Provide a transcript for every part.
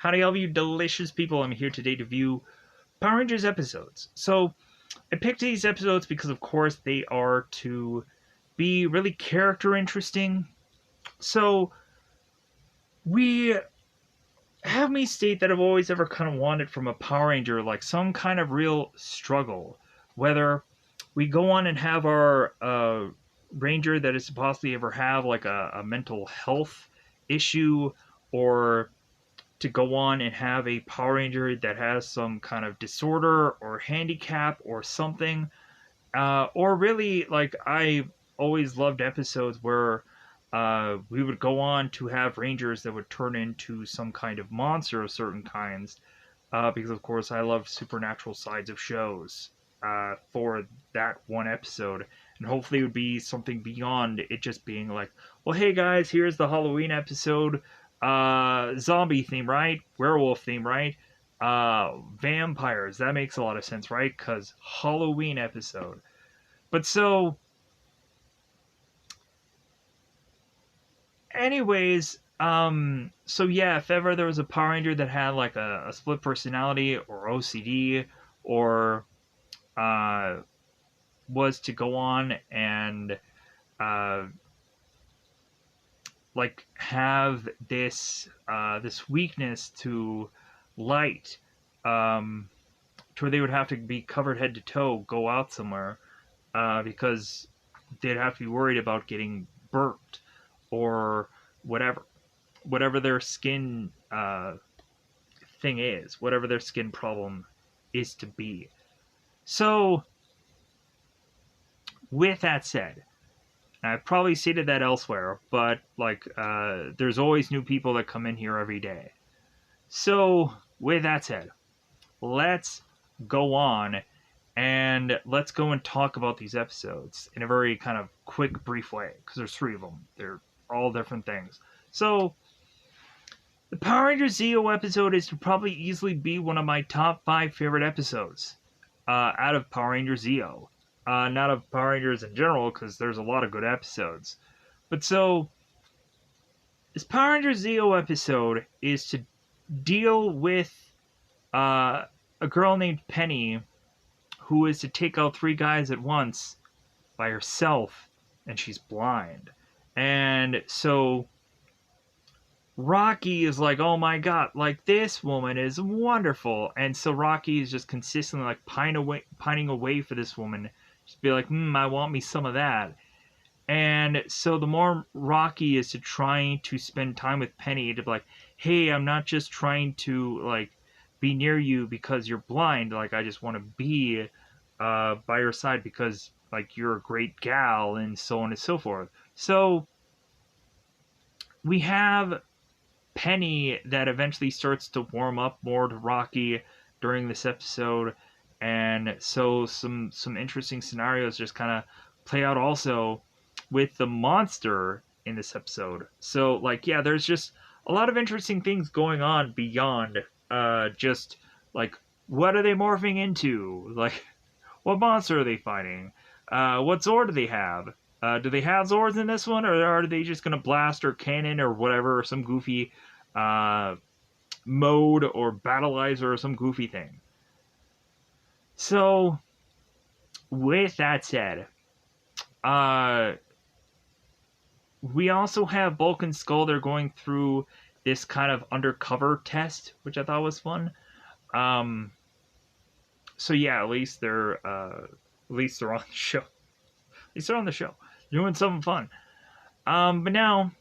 Howdy, all of you delicious people. I'm here today to view Power Rangers episodes. So, I picked these episodes because, of course, they are to be really character interesting. So, we have me state that I've always ever kind of wanted from a Power Ranger, like some kind of real struggle. Whether we go on and have our Ranger that is supposedly ever have like a mental health issue, or to go on and have a Power Ranger that has some kind of disorder or handicap or something. Or really, like, I always loved episodes where we would go on to have Rangers that would turn into some kind of monster of certain kinds. Because, of course, I love supernatural sides of shows for that one episode. And hopefully it would be something beyond it just being like, well, hey guys, here's the Halloween episode. Zombie theme, right? Werewolf theme, right? Vampires. That makes a lot of sense, right? Because Halloween episode. But so, anyways, so yeah, if ever there was a Power Ranger that had like a split personality or OCD, or uh, was to go on and uh, like have this weakness to light, to where they would have to be covered head to toe, go out somewhere, because they'd have to be worried about getting burnt or whatever their skin thing is, whatever their skin problem is to be. So, with that said, I've probably stated that elsewhere, but like, there's always new people that come in here every day. So, with that said, let's go on and let's go and talk about these episodes in a very kind of quick, brief way, because there's three of them. They're all different things. So, the Power Rangers Zeo episode is to probably easily be one of my top 5 favorite episodes out of Power Rangers Zeo. Not of Power Rangers in general, because there's a lot of good episodes. But so, this Power Rangers Zeo episode is to deal with a girl named Penny who is to take out 3 guys at once by herself, and she's blind. And so Rocky is like, oh my god, like, this woman is wonderful. And so Rocky is just consistently like pining away for this woman. Just be like, I want me some of that. And so the more Rocky is to trying to spend time with Penny, to be like, hey, I'm not just trying to like be near you because you're blind. Like, I just want to be by your side because like you're a great gal, and so on and so forth. So we have Penny that eventually starts to warm up more to Rocky during this episode, and so some interesting scenarios just kind of play out also with the monster in this episode. So like, yeah, there's just a lot of interesting things going on beyond just like, what are they morphing into? Like, what monster are they fighting? What Zord do they have? Do they have Zords in this one, or are they just gonna blast or cannon or whatever, or some goofy mode or battleizer or some goofy thing? So, with that said, we also have Bulk and Skull. They're going through this kind of undercover test, which I thought was fun. So yeah, at least they're on the show. At least they're on the show, doing something fun. But now,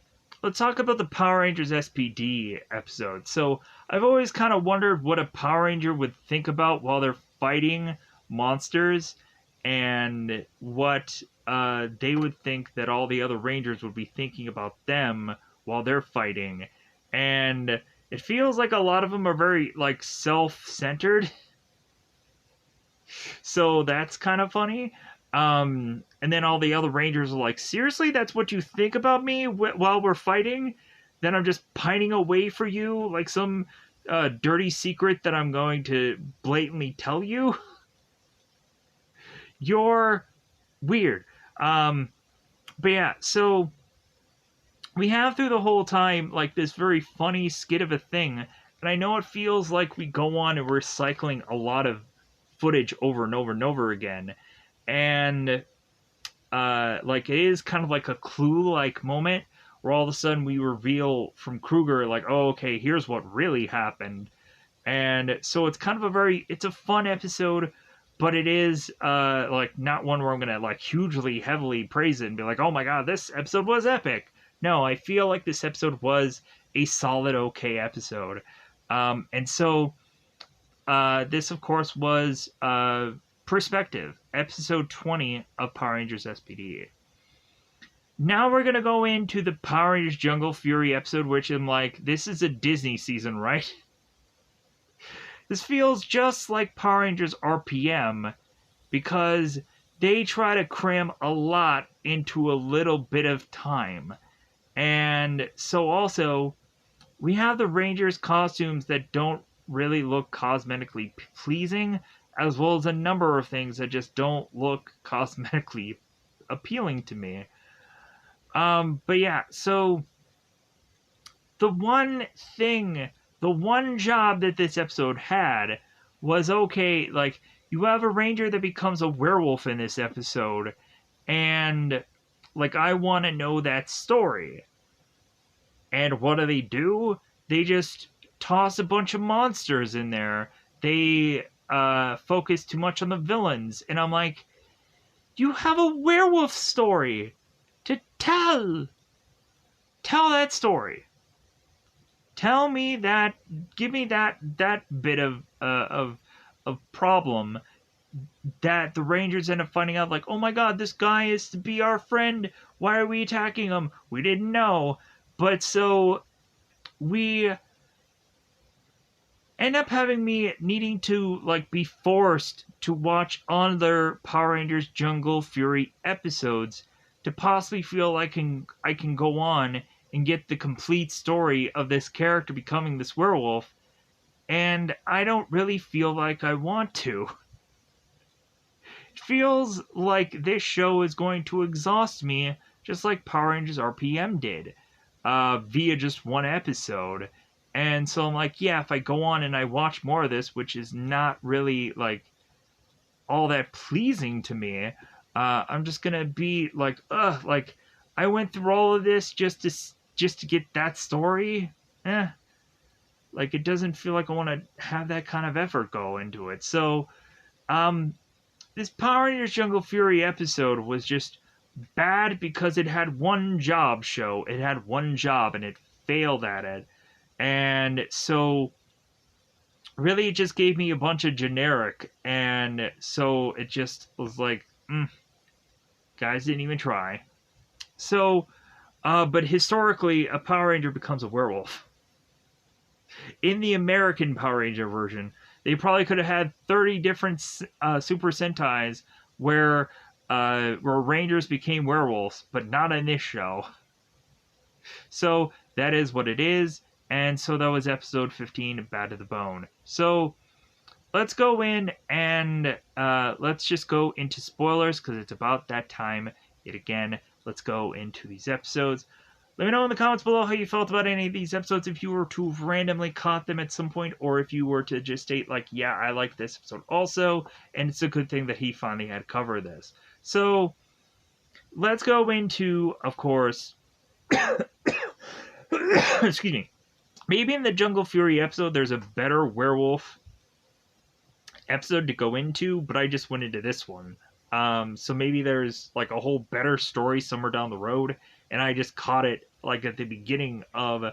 let's talk about the Power Rangers SPD episode. So, I've always kind of wondered what a Power Ranger would think about while they're fighting monsters, and what they would think that all the other Rangers would be thinking about them while they're fighting. And it feels like a lot of them are very, like, self-centered. So that's kind of funny. And then all the other Rangers are like, seriously, that's what you think about me while we're fighting? Then I'm just pining away for you like some dirty secret that I'm going to blatantly tell you? You're weird. But yeah, so we have through the whole time like this very funny skit of a thing And I know it feels like we go on and we're cycling a lot of footage over and over and over again. And like it is kind of like a clue-like moment where all of a sudden we reveal from Kruger, like, oh, okay, here's what really happened. And so it's kind of it's a fun episode, but it is like not one where I'm gonna like hugely heavily praise it and be like, oh my god, this episode was epic. No, I feel like this episode was a solid okay episode. And so this of course was Perspective, episode 20 of Power Rangers SPD. Now we're gonna go into the Power Rangers Jungle Fury episode, which I'm like, this is a Disney season, right? This feels just like Power Rangers RPM because they try to cram a lot into a little bit of time. And so also, we have the Rangers costumes that don't really look cosmetically pleasing, as well as a number of things that just don't look cosmetically appealing to me. But yeah, so the one job that this episode had was, okay, like, you have a ranger that becomes a werewolf in this episode, and, like, I want to know that story. And what do? They just toss a bunch of monsters in there. They focus too much on the villains, and I'm like, you have a werewolf story to tell. Tell that story. Tell me that. Give me that bit of problem that the Rangers end up finding out. Like, oh my God, this guy is to be our friend. Why are we attacking him? We didn't know. But so we end up having me needing to like be forced to watch other Power Rangers Jungle Fury episodes to possibly feel like I can go on and get the complete story of this character becoming this werewolf, and I don't really feel like I want to. It feels like this show is going to exhaust me just like Power Rangers RPM did, via just one episode. And so I'm like, yeah, if I go on and I watch more of this, which is not really like all that pleasing to me, I'm just gonna be like, ugh, like I went through all of this just to get that story. Like it doesn't feel like I want to have that kind of effort go into it. So, this Power Rangers Jungle Fury episode was just bad because it had one job. It had one job and it failed at it. And so really it just gave me a bunch of generic, and so it just was like, guys didn't even try. So but historically a Power Ranger becomes a werewolf. In the American Power Ranger version, they probably could have had 30 different Super Sentais where Rangers became werewolves, but not in this show. So that is what it is. And so that was episode 15, Bad to the Bone. So let's go in and let's just go into spoilers because it's about that time yet again. Let's go into these episodes. Let me know in the comments below how you felt about any of these episodes, if you were to have randomly caught them at some point, or if you were to just state, like, yeah, I like this episode also, and it's a good thing that he finally had covered this. So let's go into, of course, excuse me, maybe in the Jungle Fury episode there's a better werewolf episode to go into, but I just went into this one. So maybe there's like a whole better story somewhere down the road, and I just caught it like at the beginning of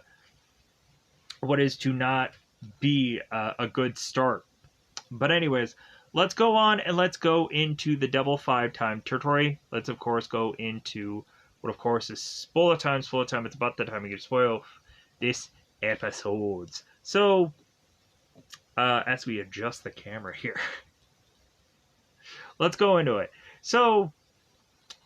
what is to not be a good start. But anyways, let's go on and let's go into the double 5 time territory. Let's of course go into what of course is spoiler time. Spoiler time. It's about the time we get to spoil this episodes. So as we adjust the camera here, let's go into it. So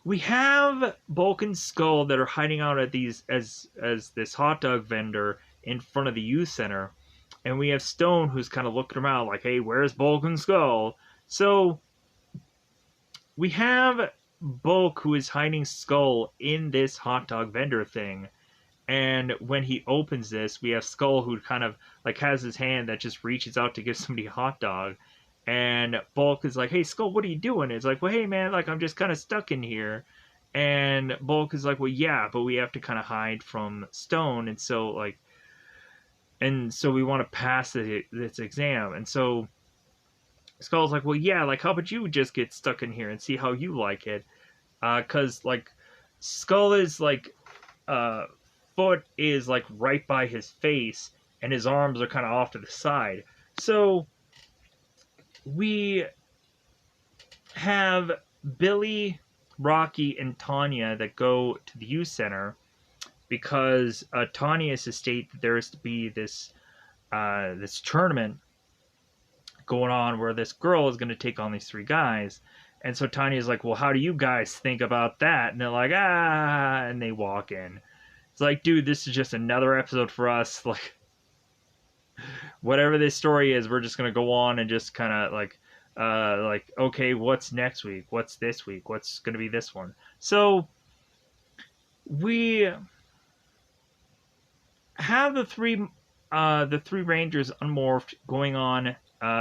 we have Bulk and Skull that are hiding out at these as this hot dog vendor in front of the youth center, and we have Stone who's kind of looking around like, hey, where's Bulk and Skull? So we have Bulk who is hiding Skull in this hot dog vendor thing, And when he opens this, we have Skull, who kind of like has his hand that just reaches out to give somebody a hot dog. And Bulk is like, "Hey, Skull, what are you doing?" It's like, "Well, hey, man, like I'm just kind of stuck in here." And Bulk is like, "Well, yeah, but we have to kind of hide from Stone, and so we want to pass this exam." And so Skull's like, "Well, yeah, like how about you just get stuck in here and see how you like it?" Because like Skull is like uh, foot is like right by his face, and his arms are kind of off to the side. So we have Billy, Rocky, and Tanya that go to the youth center because Tanya is to state that there is to be this tournament going on where this girl is going to take on these three guys. And so Tanya's like, "Well, how do you guys think about that?" And they're like, "Ah," and they walk in. It's like, dude, this is just another episode for us. Like, whatever this story is, we're just gonna go on and just kind of like, okay, what's next week? What's this week? What's gonna be this one? So we have the three Rangers unmorphed going on,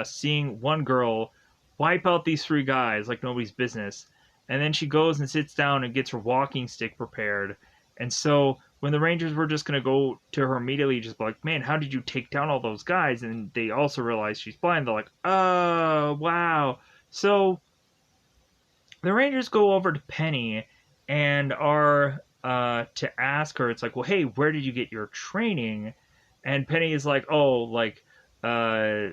seeing one girl wipe out these three guys like nobody's business, and then she goes and sits down and gets her walking stick prepared. And so when the Rangers were just gonna go to her immediately, just be like, "Man, how did you take down all those guys?" And they also realize she's blind. They're like, "Oh, wow." So the Rangers go over to Penny and are to ask her. It's like, "Well, hey, where did you get your training?" And Penny is like, "Oh, uh,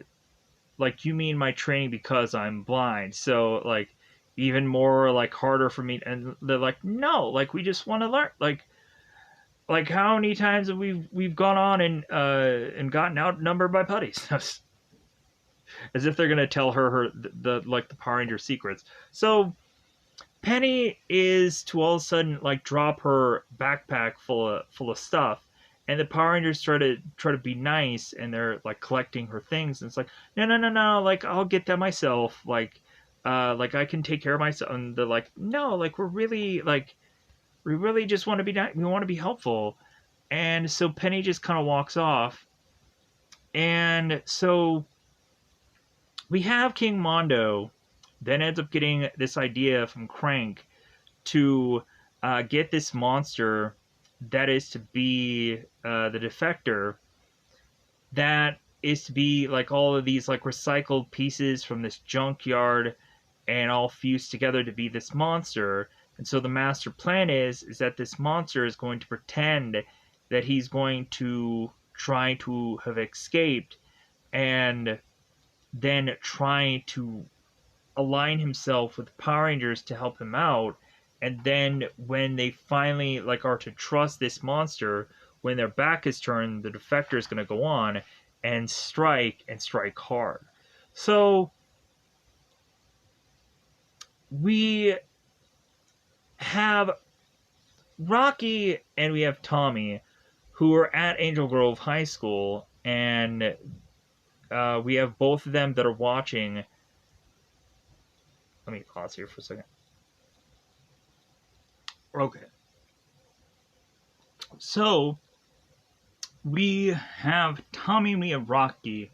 like you mean my training because I'm blind? So like even more like harder for me." And they're like, "No, like we just want to learn." Like how many times have we've gone on and gotten outnumbered by putties? As if they're gonna tell her the like the Power Ranger secrets. So Penny is to all of a sudden like drop her backpack full of stuff, and the Power Rangers try to be nice, and they're like collecting her things, and it's like, "No, no, no, no, like I'll get that myself, like I can take care of myself." And they're like, "No, like we really just want to be we want to be helpful." And so Penny just kind of walks off, and so we have King Mondo then ends up getting this idea from Crank to get this monster that is to be the defector, that is to be like all of these like recycled pieces from this junkyard and all fused together to be this monster. And so the master plan is that this monster is going to pretend that he's going to try to have escaped, and then try to align himself with Power Rangers to help him out. And then when they finally like are to trust this monster, when their back is turned, the defector is going to go on and strike hard. So we have Rocky and we have Tommy, who are at Angel Grove High School, and we have both of them that are watching. Let me pause here for a second. Okay. So we have Tommy and we have Rocky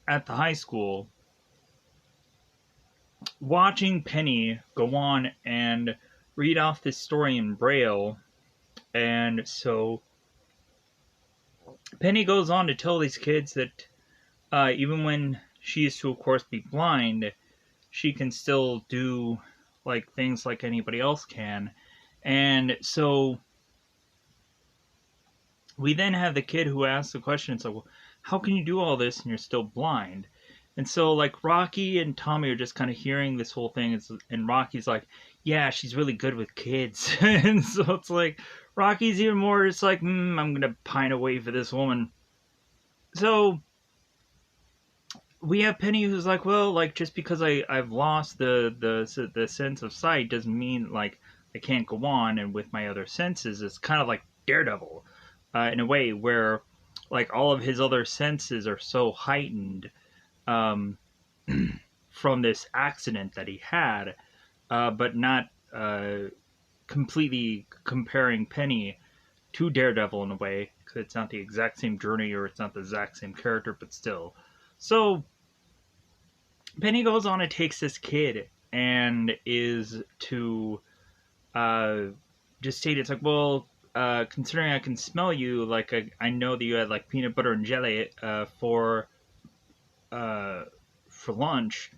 at the high school watching Penny go on and read off this story in Braille. And so Penny goes on to tell these kids that even when she is to, of course, be blind, she can still do like things like anybody else can. And so we then have the kid who asks the question. It's like, "Well, how can you do all this and you're still blind?" And so like Rocky and Tommy are just kind of hearing this whole thing, and Rocky's like, "Yeah, she's really good with kids." And so it's like Rocky's even more just like, "I'm gonna pine away for this woman." So we have Penny who's like, "Well, like just because I've lost the sense of sight doesn't mean like I can't go on, and with my other senses." It's kind of like Daredevil, in a way where like all of his other senses are so heightened um, from this accident that he had, but not completely comparing Penny to Daredevil in a way, because it's not the exact same journey or it's not the exact same character, but still. So Penny goes on and takes this kid and is to just state it's like, well, considering I can smell you, like I know that you had like peanut butter and jelly uh, for lunch,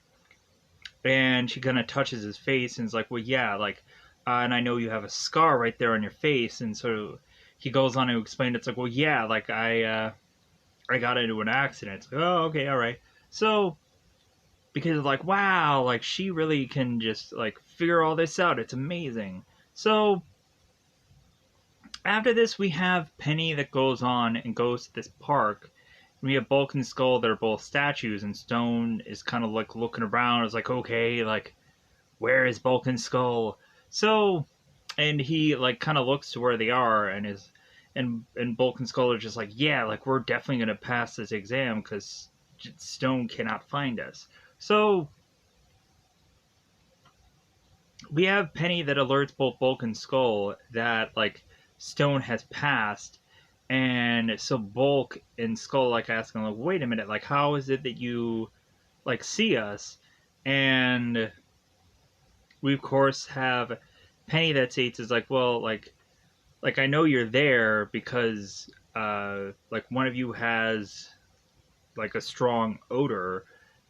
and she kind of touches his face and is like, well, yeah, like, and I know you have a scar right there on your face, and so he goes on to explain it's like, well, yeah, like I got into an accident. It's like, oh, okay, all right. So because like, wow, like she really can just like figure all this out. It's amazing. So after this, we have Penny that goes on and goes to this park. We have Bulk and Skull that are both statues, and Stone is kind of like looking around. It's like, okay, like, where is Bulk and Skull? So, and he like kind of looks to where they are, and Bulk and Skull are just like, yeah, like we're definitely gonna pass this exam because Stone cannot find us. So we have Penny that alerts both Bulk and Skull that like Stone has passed, and so Bulk and Skull like asking like, wait a minute, like how is it that you like see us? And we of course have Penny that states is like, well, like I know you're there because like one of you has like a strong odor,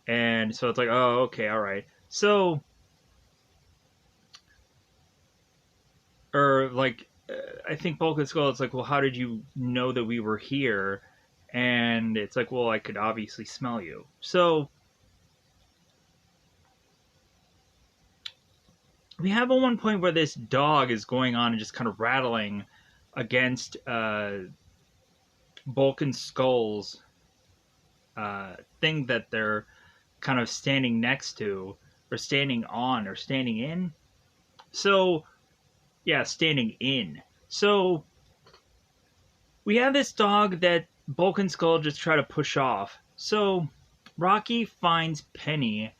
and so it's like, oh, okay, all right. So or like I think Bulk and Skull, it's like, well, how did you know that we were here? And it's like, well, I could obviously smell you. So we have at one point where this dog is going on and just kind of rattling against Bulk and Skull's thing that they're kind of standing next to, or standing on, or standing in. So, yeah, standing in. So we have this dog that Bulk and Skull just try to push off. So Rocky finds Penny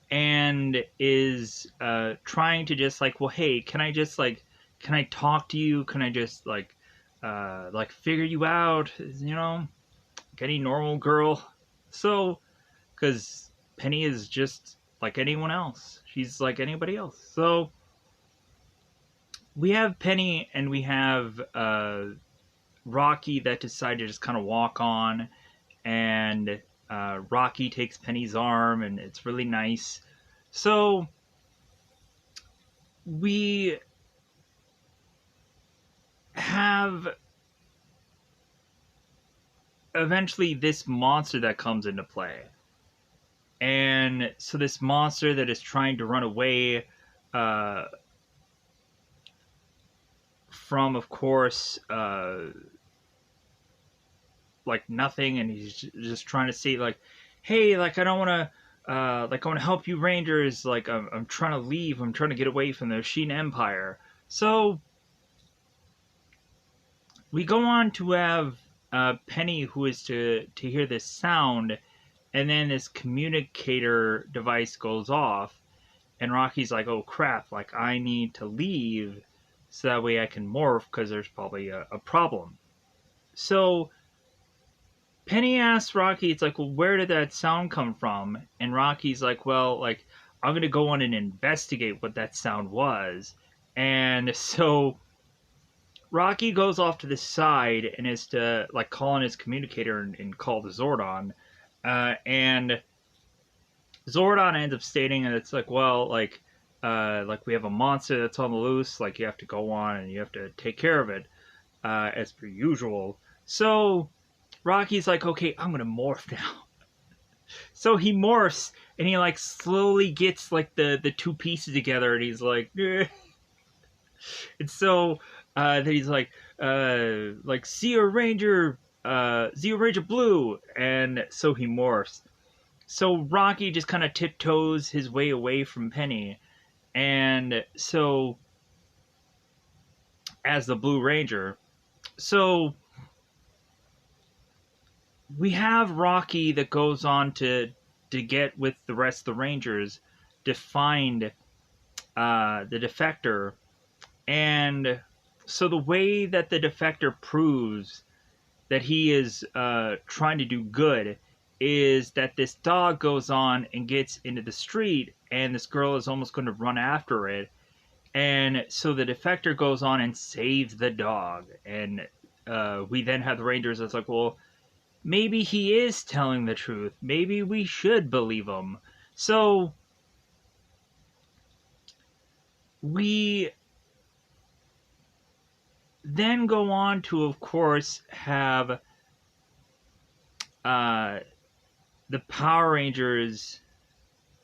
and is trying to just like, well, hey, can I just like, can I talk to you? Can I just like figure you out? You know, like any normal girl. So, because Penny is just like anyone else. She's like anybody else. So we have Penny and we have Rocky that decide to just kind of walk on, and Rocky takes Penny's arm, and it's really nice. So we have eventually this monster that comes into play. And so this monster that is trying to run away from, of course, like nothing, and he's just trying to say like, hey, like I don't want to like I want to help you Rangers, like I'm trying to leave, I'm trying to get away from the Sheen Empire. So we go on to have Penny, who is to hear this sound, and then this communicator device goes off, and Rocky's like, oh crap, like I need to leave so that way I can morph because there's probably a problem. So Penny asks Rocky, it's like, well, where did that sound come from? And Rocky's like, well, like, I'm going to go on and investigate what that sound was. And so Rocky goes off to the side and is to, like, call on his communicator and call the Zordon. And Zordon ends up stating that it's like, well, like we have a monster that's on the loose, like, you have to go on and you have to take care of it, as per usual. So Rocky's like, okay, I'm gonna morph now. So he morphs and he like slowly gets like the two pieces together, and he's like, eh. And so that he's like Zeo Ranger, Zeo Ranger Blue, and so he morphs. So Rocky just kind of tiptoes his way away from Penny, and so as the Blue Ranger, so we have Rocky that goes on to get with the rest of the Rangers to find the defector, And so the way that the defector proves that he is trying to do good is that this dog goes on and gets into the street, and this girl is almost going to run after it. And so the defector goes on and saves the dog. And we then have the Rangers that's like, well, maybe he is telling the truth. Maybe we should believe him. So we then go on to, of course, have the Power Rangers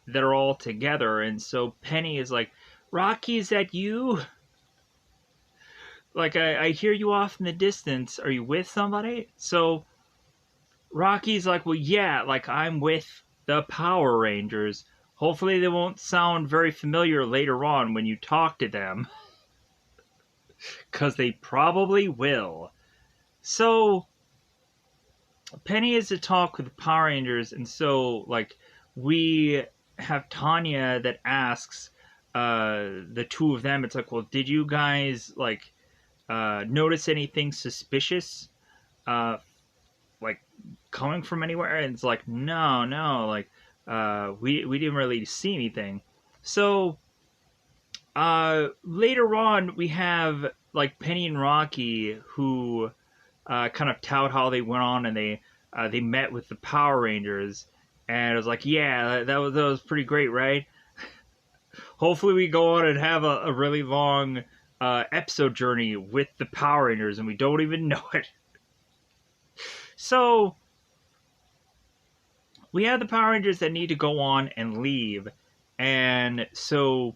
that are all together. And so Penny is like, Rocky, is that you? Like, I hear you off in the distance. Are you with somebody? So Rocky's like, well, yeah, like, I'm with the Power Rangers. Hopefully they won't sound very familiar later on when you talk to them. Because they probably will. So Penny is to talk with the Power Rangers, and so, like, we have Tanya that asks the two of them, it's like, well, did you guys, like, notice anything suspicious, like, coming from anywhere? And it's like, no, like, we didn't really see anything. So, later on, we have, like, Penny and Rocky, who kind of tout how they went on and they met with the Power Rangers, and it was like, yeah, that was pretty great, right? Hopefully we go on and have a really long episode journey with the Power Rangers, and we don't even know it. So we have the Power Rangers that need to go on and leave, and so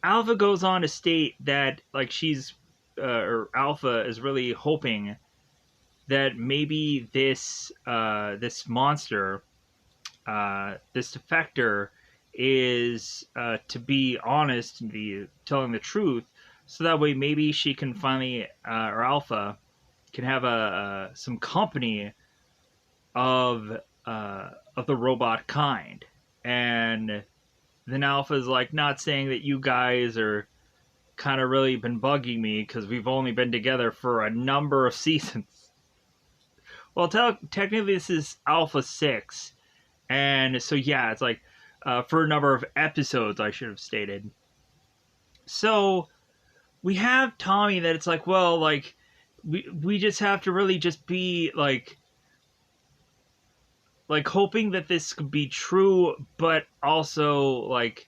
Alpha goes on to state that, like, she's or Alpha is really hoping that maybe this this monster, this defector, is to be honest and be telling the truth, so that way maybe she can finally, or Alpha can have some company of the robot kind. And then Alpha's like, not saying that you guys are kind of really been bugging me because we've only been together for a number of seasons. Well, technically this is Alpha 6, and so yeah, it's like for a number of episodes, I should have stated. So we have Tommy that it's like, well, like, we just have to really just be like hoping that this could be true, but also like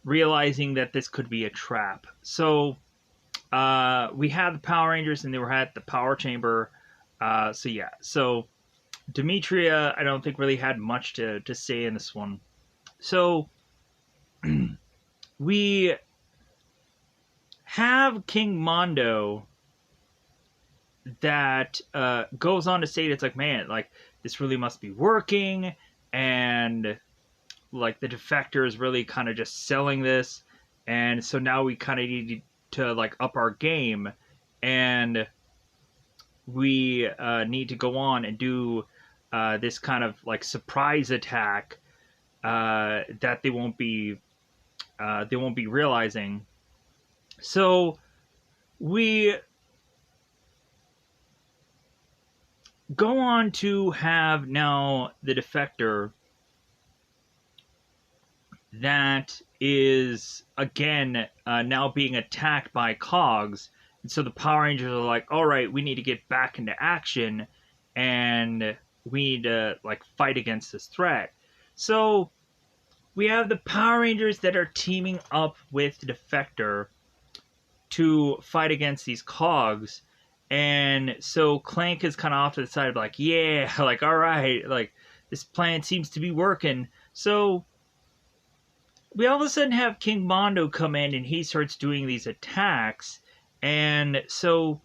realizing that this could be a trap. So we had the Power Rangers and they were at the power chamber. So yeah, so Demetria, I don't think really had much to say in this one. So we have King Mondo that goes on to say, it's like, man, like, this really must be working, and like the defector is really kind of just selling this, and so now we kind of need to like up our game, and we need to go on and do this kind of like surprise attack that they won't be realizing. So we go on to have now the defector that is again now being attacked by cogs, and so the Power Rangers are like, all right, we need to get back into action, and we need to like fight against this threat. So we have the Power Rangers that are teaming up with the defector to fight against these cogs. And so Clank is kind of off to the side, like, yeah, like, all right, like, this plan seems to be working. So we all of a sudden have King Mondo come in, and he starts doing these attacks. And so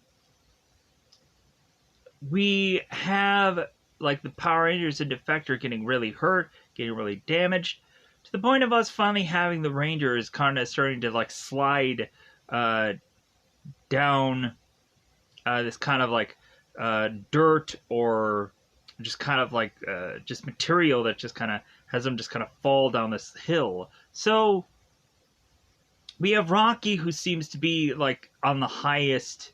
we have, like, the Power Rangers and Defector getting really hurt, getting really damaged, to the point of us finally having the Rangers kind of starting to, like, slide down this kind of like dirt, or just kind of like just material that just kind of has them just kind of fall down this hill. So we have Rocky, who seems to be like on the highest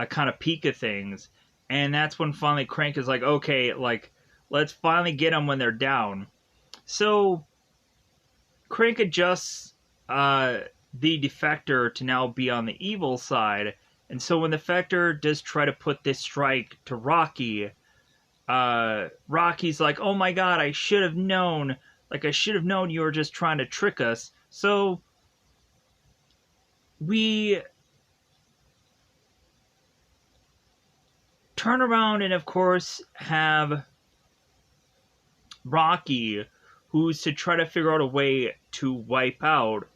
kind of peak of things, and that's when finally Crank is like, okay, like let's finally get them when they're down. So Crank adjusts the defector to now be on the evil side, and so when the defector does try to put this strike to Rocky, Rocky's like, oh my god, I should have known. Like, I should have known you were just trying to trick us. So we turn around and, of course, have Rocky, who's to try to figure out a way to wipe out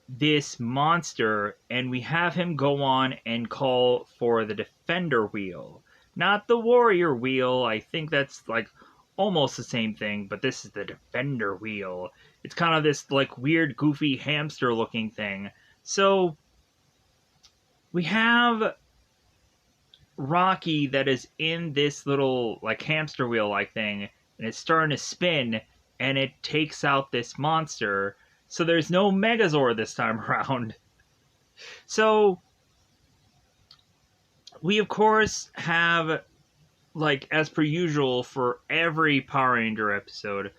this monster, and we have him go on and call for the Defender wheel. Not the Warrior wheel. I think that's like almost the same thing, but this is the Defender wheel. It's kind of this like weird, goofy hamster looking thing. So we have Rocky that is in this little like hamster wheel like thing, and it's starting to spin, and it takes out this monster. So there's no Megazord this time around. So we of course have, like as per usual for every Power Ranger episode,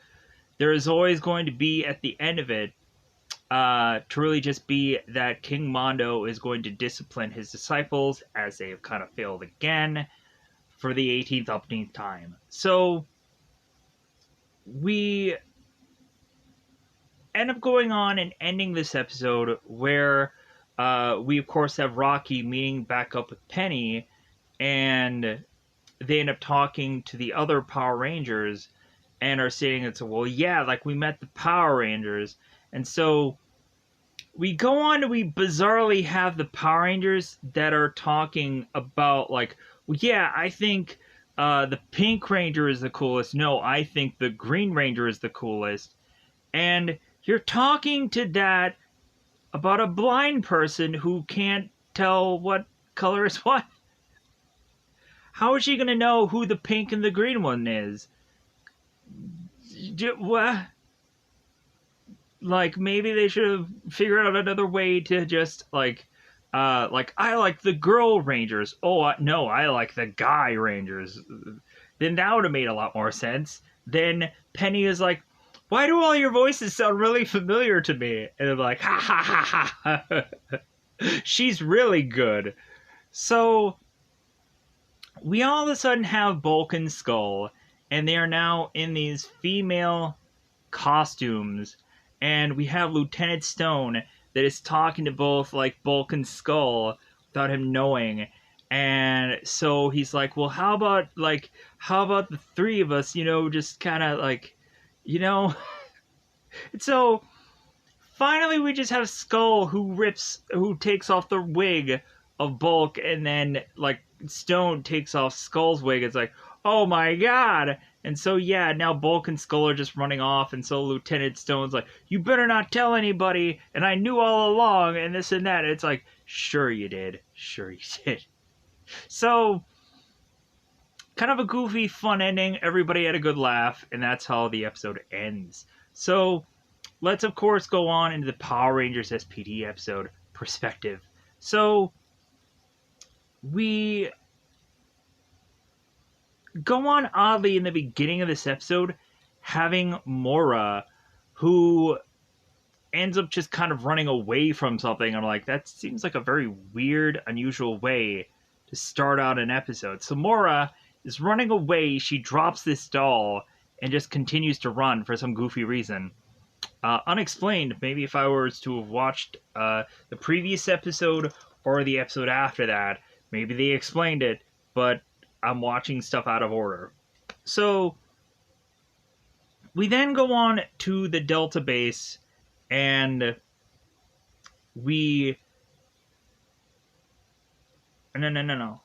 there is always going to be at the end of it to really just be that King Mondo is going to discipline his disciples as they have kind of failed again for the 18th umpteenth time. So we end up going on and ending this episode where we of course have Rocky meeting back up with Penny, and they end up talking to the other Power Rangers and are saying it's, well, yeah, like we met the Power Rangers. And so we go on and we bizarrely have the Power Rangers that are talking about like, well, yeah, I think the Pink Ranger is the coolest. No, I think the Green Ranger is the coolest. And you're talking to that about a blind person who can't tell what color is what. How is she going to know who the pink and the green one is? What? Like, maybe they should have figured out another way to just, like I like the girl Rangers. Oh, no, I like the guy Rangers. Then that would have made a lot more sense. Then Penny is like, why do all your voices sound really familiar to me? And they're like, ha ha ha ha. She's really good. So we all of a sudden have Bulk and Skull, and they are now in these female costumes. And we have Lieutenant Stone that is talking to both like Bulk and Skull without him knowing. And so he's like, well, how about the three of us, just kind of like, and so finally we just have Skull who takes off the wig of Bulk, and then like Stone takes off Skull's wig. It's like, oh my god. And so yeah, now Bulk and Skull are just running off, and so Lieutenant Stone's like, you better not tell anybody, and I knew all along, and this and that. It's like, sure you did. So kind of a goofy, fun ending. Everybody had a good laugh, and that's how the episode ends. So let's, of course, go on into the Power Rangers SPD episode perspective. So we go on oddly in the beginning of this episode, having Mora, who ends up just kind of running away from something. I'm like, that seems like a very weird, unusual way to start out an episode. So Mora is running away. She drops this doll and just continues to run for some goofy reason. Unexplained. Maybe if I was to have watched the previous episode or the episode after that, maybe they explained it, but I'm watching stuff out of order. So we then go on to the Delta base, and we... No.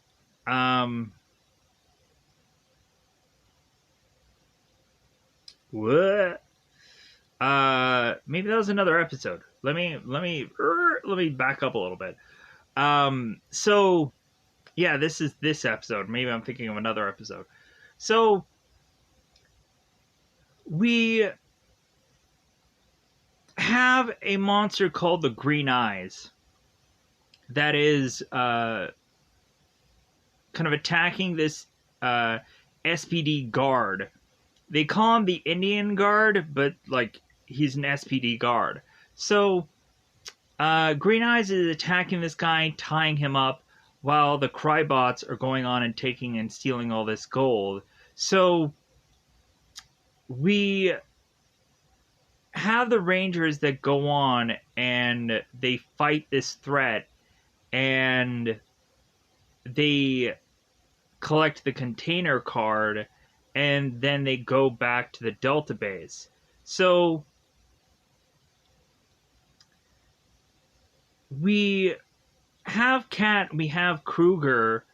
What? Maybe that was another episode. Let me back up a little bit. So yeah, this is this episode. Maybe I'm thinking of another episode. So we have a monster called the Green Eyes that is kind of attacking this SPD guard. They call him the Indian guard, but like he's an SPD guard. So Green Eyes is attacking this guy, tying him up, while the Crybots are going on and taking and stealing all this gold. So we have the Rangers that go on and they fight this threat, and they collect the container card, and then they go back to the Delta base. So we have we have Kruger.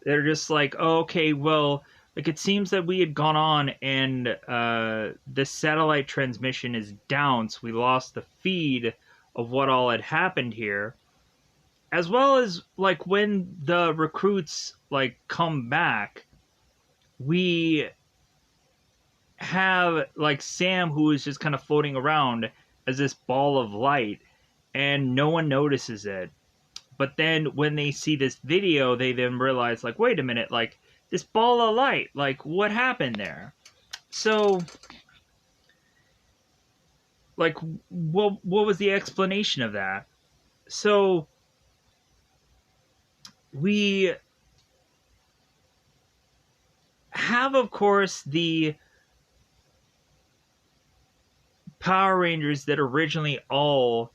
They're just like, oh, okay, well, like it seems that we had gone on and the satellite transmission is down, so we lost the feed of what all had happened here. As well as like when the recruits like come back, we have like Sam, who is just kind of floating around as this ball of light, and no one notices it. But then when they see this video, they then realize, like, wait a minute, like, this ball of light, like, what happened there? So, like, what was the explanation of that? So, we have, of course, the Power Rangers that originally all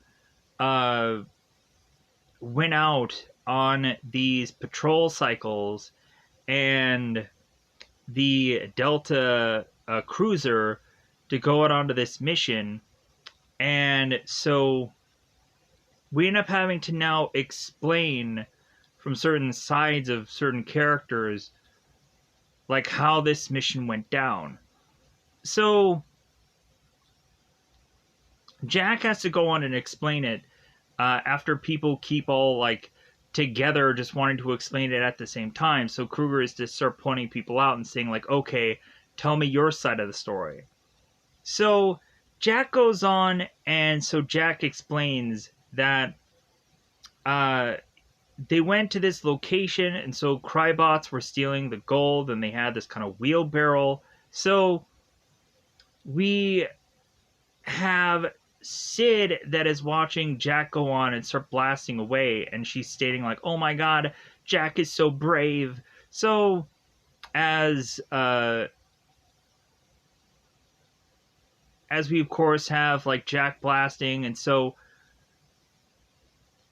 went out on these patrol cycles, and the Delta cruiser to go out onto this mission. And so we end up having to now explain from certain sides of certain characters like how this mission went down. So Jack has to go on and explain it after people keep all like together just wanting to explain it at the same time. So Kruger is to start pointing people out and saying like, okay, tell me your side of the story. So Jack goes on, and so Jack explains that they went to this location, and so Crybots were stealing the gold, and they had this kind of wheelbarrow. So we have Sid that is watching Jack go on and start blasting away, and she's stating like, oh my god, Jack is so brave. So as we of course have like Jack blasting, and so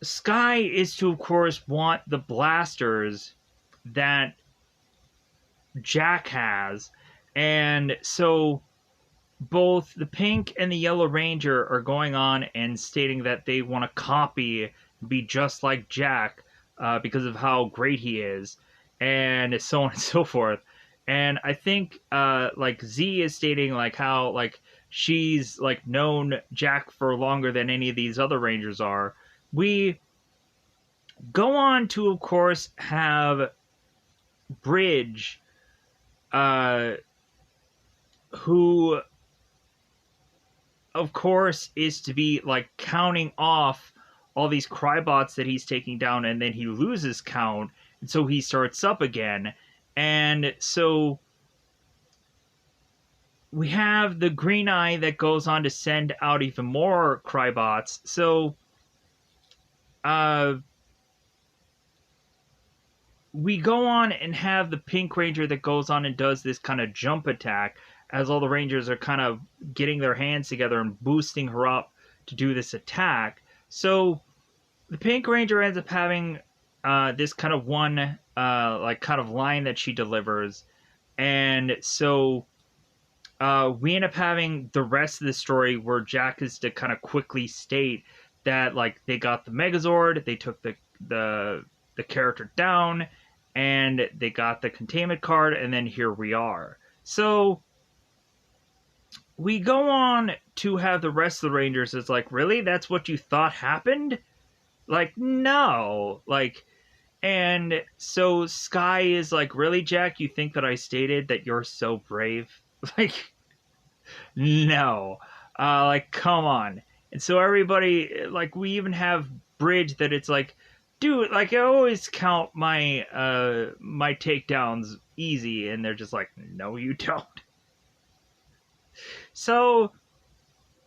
Sky is to of course want the blasters that Jack has, and so both the Pink and the Yellow Ranger are going on and stating that they want to copy, be just like Jack because of how great he is, and so on and so forth. And I think like Z is stating like how like she's like known Jack for longer than any of these other Rangers are. We go on to of course have Bridge, who of course is to be like counting off all these Crybots that he's taking down, and then he loses count, and so he starts up again. And so we have the Green Eye that goes on to send out even more Crybots. So we go on and have the Pink Ranger that goes on and does this kind of jump attack as all the Rangers are kind of getting their hands together and boosting her up to do this attack. So the Pink Ranger ends up having this kind of one like kind of line that she delivers, and so we end up having the rest of the story where Jack is to kind of quickly state that like they got the Megazord, they took the character down, and they got the containment card, and then here we are. So we go on to have the rest of the Rangers. It's like, really? That's what you thought happened? Like, no. Like, and so Sky is like, really, Jack? You think that I stated that you're so brave? Like, no. Like, come on. And so everybody, like, we even have Bridge that it's like, dude, like, I always count my my takedowns easy, and they're just like, no, you don't. So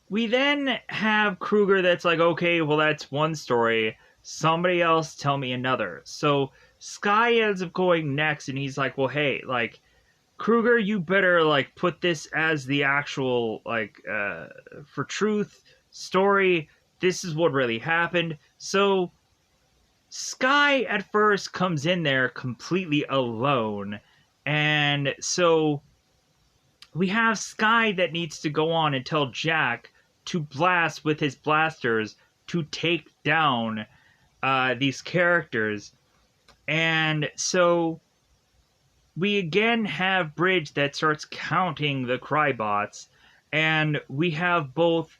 we then have Kruger that's like, okay, well, that's one story. Somebody else tell me another. So Sky ends up going next, and he's like, well, hey, like, Kruger, you better, like, put this as the actual, like, for truth story. This is what really happened. So Sky at first comes in there completely alone. And so we have Sky that needs to go on and tell Jack to blast with his blasters to take down these characters. And so we again have Bridge that starts counting the Crybots, and we have both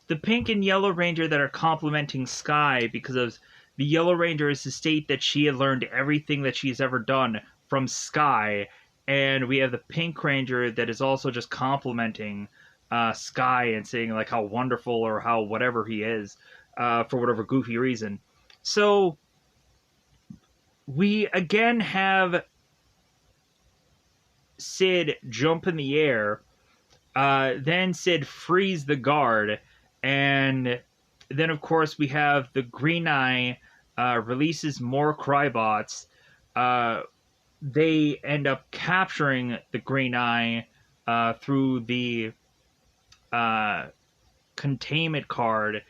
the Pink and Yellow Ranger that are complimenting Sky because of the Yellow Ranger is to state that she had learned everything that she's ever done from Sky, and we have the Pink Ranger that is also just complimenting Sky and saying like how wonderful or how whatever he is for whatever goofy reason. So we again have Sid jump in the air, then Sid freeze the guard, and then of course we have the Green Eye releases more Crybots. They end up capturing the Green Eye through the containment card,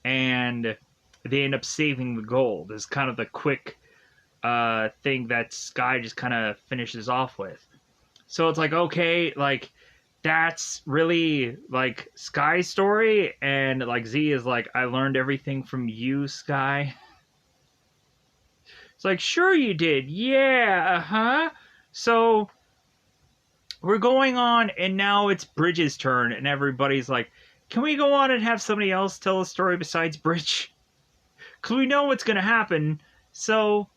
and they end up saving the gold. Is kind of the quick thing that Sky just kind of finishes off with. So it's like, okay, like, that's really, like, Sky's story, and, like, Z is like, I learned everything from you, Sky. It's like, sure you did, yeah, uh-huh. So, we're going on, and now it's Bridge's turn, and everybody's like, can we go on and have somebody else tell a story besides Bridge? Because we know what's going to happen, so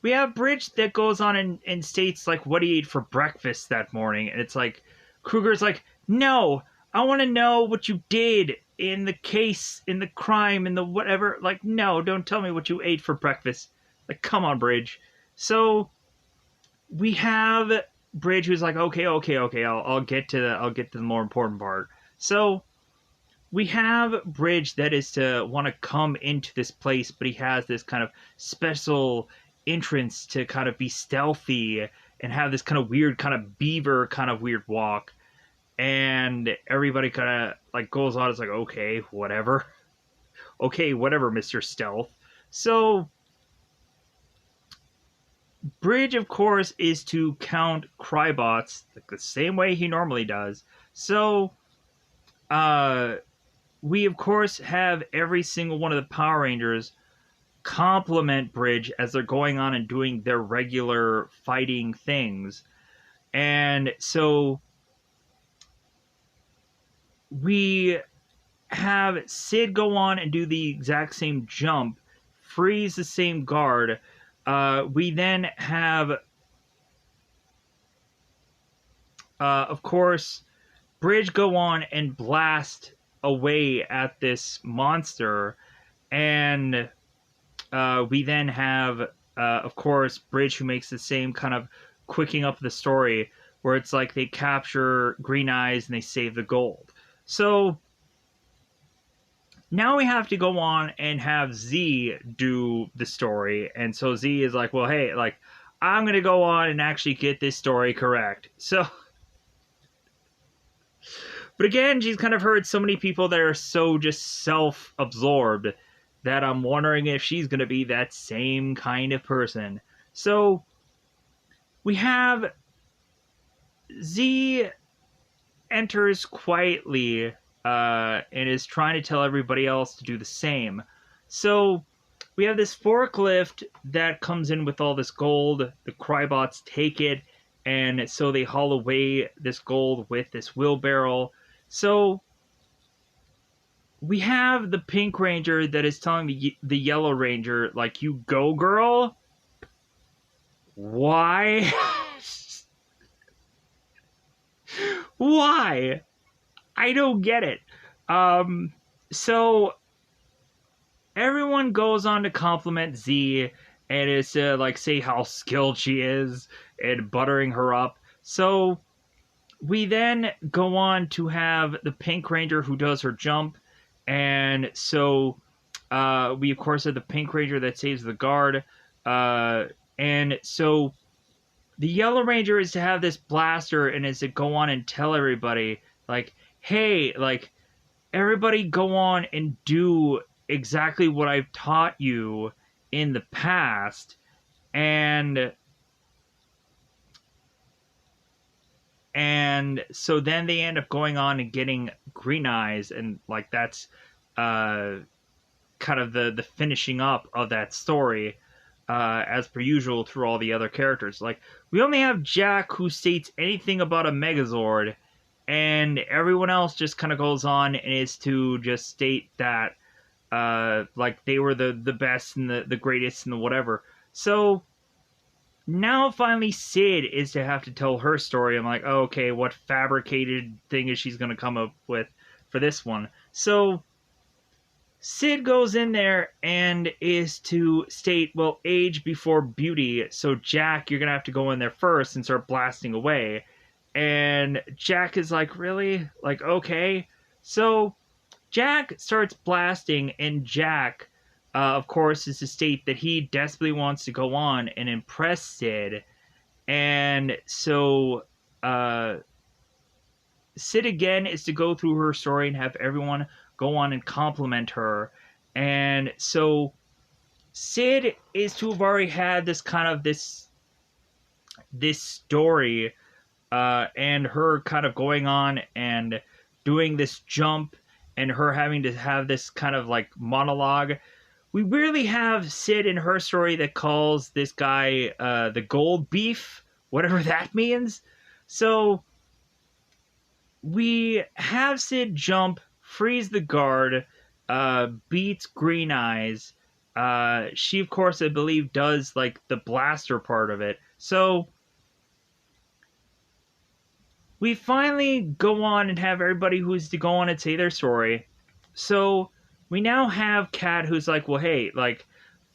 we have Bridge that goes on and states, like, what he ate for breakfast that morning. And it's like, Kruger's like, no, I want to know what you did in the case, in the crime, in the whatever. Like, no, don't tell me what you ate for breakfast. Like, come on, Bridge. So we have Bridge who's like, okay, I'll get to the more important part. So we have Bridge that is to want to come into this place, but he has this kind of special entrance to kind of be stealthy and have this kind of weird kind of beaver kind of weird walk, and everybody kind of like goes on. It's like, okay, whatever, Mr. Stealth. So Bridge, of course, is to count Crybots like the same way he normally does. So we of course have every single one of the Power Rangers compliment Bridge as they're going on and doing their regular fighting things. And so we have Sid go on and do the exact same jump, freeze the same guard. We then have, of course, Bridge go on and blast away at this monster. And we then have, of course, Bridge who makes the same kind of quicking up the story where it's like they capture Green Eyes and they save the gold. So now we have to go on and have Z do the story. And so Z is like, well, hey, like, I'm going to go on and actually get this story correct. So, but again, she's kind of heard so many people that are so just self-absorbed that I'm wondering if she's going to be that same kind of person. So we have Z enters quietly and is trying to tell everybody else to do the same. So we have this forklift that comes in with all this gold. The Crybots take it, and so they haul away this gold with this wheelbarrow. So we have the Pink Ranger that is telling the Yellow Ranger, like, you go, girl? Why? Why? I don't get it. So everyone goes on to compliment Z and is to like say how skilled she is and buttering her up. So we then go on to have the Pink Ranger who does her jump, and so we of course have the Pink Ranger that saves the guard, and so the Yellow Ranger is to have this blaster and is to go on and tell everybody like, hey, like everybody go on and do exactly what I've taught you in the past, and so then they end up going on and getting Green Eyes, and like that's uh kind of the finishing up of that story, as per usual through all the other characters. Like we only have Jack who states anything about a Megazord, and everyone else just kind of goes on and is to just state that like they were the best and the greatest and the whatever. So now finally Sid is to have to tell her story. I'm like, oh, okay, what fabricated thing is she's gonna come up with for this one? So Sid goes in there and is to state, well, age before beauty. So Jack, you're gonna have to go in there first and start blasting away. And Jack is like, really? Like, okay. So Jack starts blasting, and Jack, of course, is to state that he desperately wants to go on and impress Sid. And so Sid again is to go through her story and have everyone go on and compliment her. And so Sid is to have already had this kind of this story, and her kind of going on and doing this jump, and her having to have this kind of like monologue. We rarely have Sid in her story that calls this guy the gold beef, whatever that means. So we have Sid jump, freeze the guard, beats Green Eyes. She, of course, I believe, does like the blaster part of it. So we finally go on and have everybody who's to go on and say their story. So we now have Kat who's like, well, hey, like,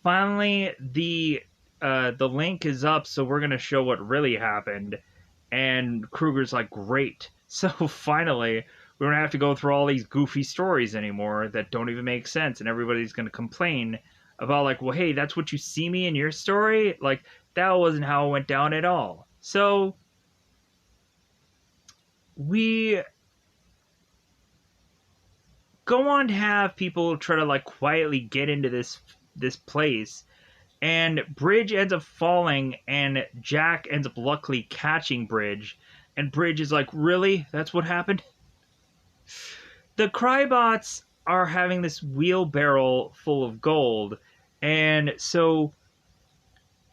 finally the link is up, so we're gonna show what really happened. And Kruger's like, great. So finally, we don't have to go through all these goofy stories anymore that don't even make sense, and everybody's gonna complain about like, well, hey, that's what you see me in your story? Like, that wasn't how it went down at all. So we go on to have people try to like quietly get into this place, and Bridge ends up falling, and Jack ends up luckily catching Bridge, and Bridge is like, really? That's what happened? The Crybots are having this wheelbarrow full of gold, and so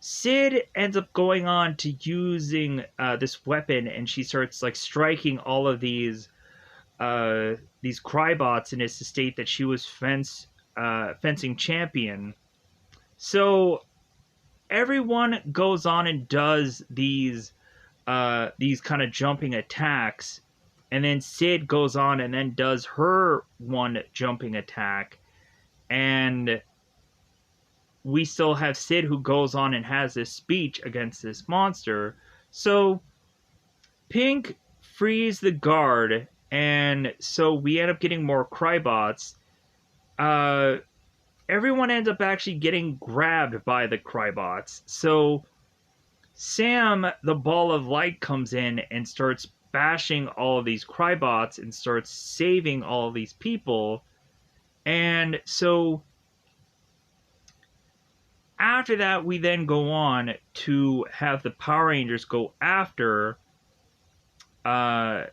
Sid ends up going on to using this weapon, and she starts like striking all of these Crybots, and it's to state that she was fencing champion. So everyone goes on and does these kind of jumping attacks, and then Sid goes on and then does her one jumping attack, and we still have Sid who goes on and has this speech against this monster. So Pink frees the guard, and so we end up getting more Crybots. Everyone ends up actually getting grabbed by the Crybots. So Sam, the ball of light, comes in and starts bashing all of these Crybots and starts saving all of these people. And so after that, we then go on to have the Power Rangers go after the